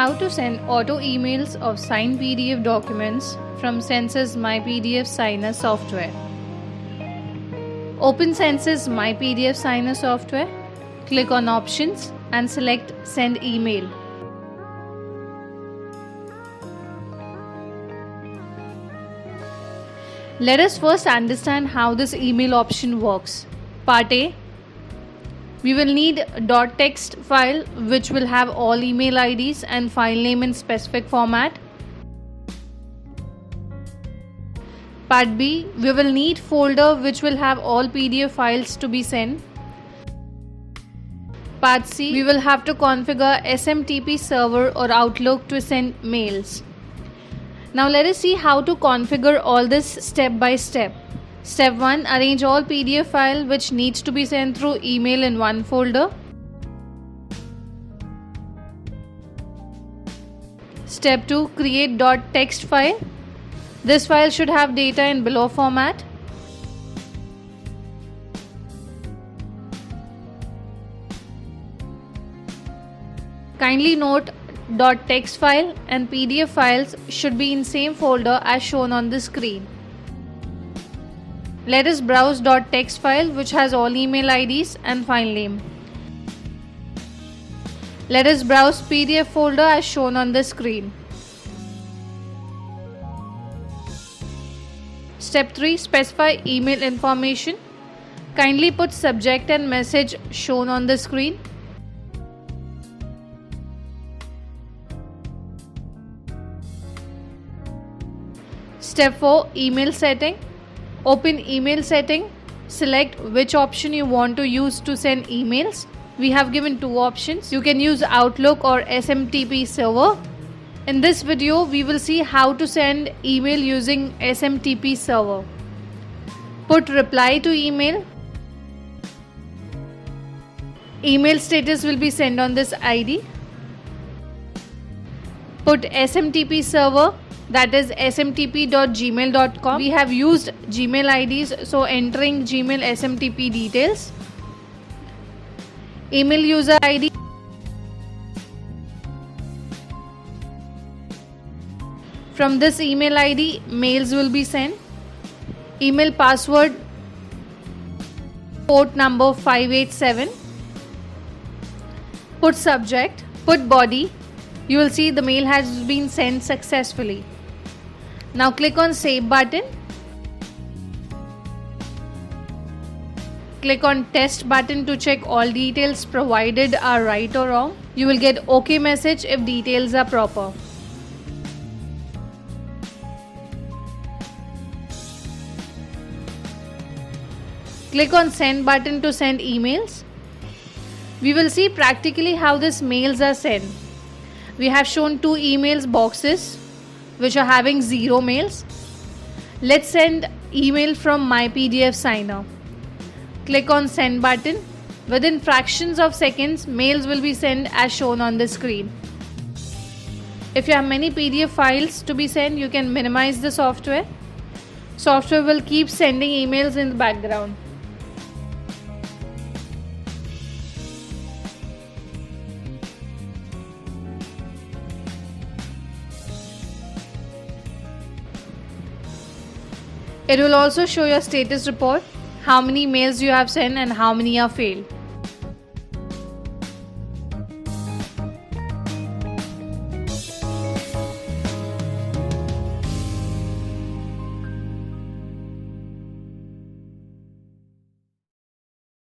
How to send auto emails of signed PDF documents from Census MyPDF Signer software. Open Census MyPDF Signer software, click on Options and select Send Email. Let us first understand how this email option works. Part A. We will need .text file which will have all email IDs and file name in specific format. Part B. We will need folder which will have all PDF files to be sent. Part C. We will have to configure SMTP server or Outlook to send mails. Now let us see how to configure all this step by step. Step 1. Arrange all PDF file which needs to be sent through email in one folder. Step 2. Create .text file. This file should have data in below format. Kindly note, .text file and PDF files should be in same folder as shown on the screen. Let us browse .text file which has all email IDs and file name. Let us browse PDF folder as shown on the screen. Step 3. Specify email information. Kindly put subject and message shown on the screen. Step 4. Email setting. Open email setting. Select which option you want to use to send emails. We have given two options. You can use Outlook or SMTP server. In this video, we will see how to send email using SMTP server. Put reply to email. Email status will be sent on this ID. Put SMTP server, that is smtp.gmail.com. We have used Gmail IDs, so entering Gmail SMTP details. Email user ID. From this email ID, mails will be sent. Email password, port number 587. Put subject, put body. You will see the mail has been sent successfully. Now click on Save button. Click on Test button to check all details provided are right or wrong. You will get OK message if details are proper. Click on Send button to send emails. We will see practically how these mails are sent. We have shown two emails boxes which are having 0 mails. Let's send email from MyPDF Signer. Click on Send button. Within fractions of seconds, mails will be sent as shown on the screen. If you have many PDF files to be sent, you can minimize the software. Software will keep sending emails in the background. It will also show your status report, how many mails you have sent and how many are failed.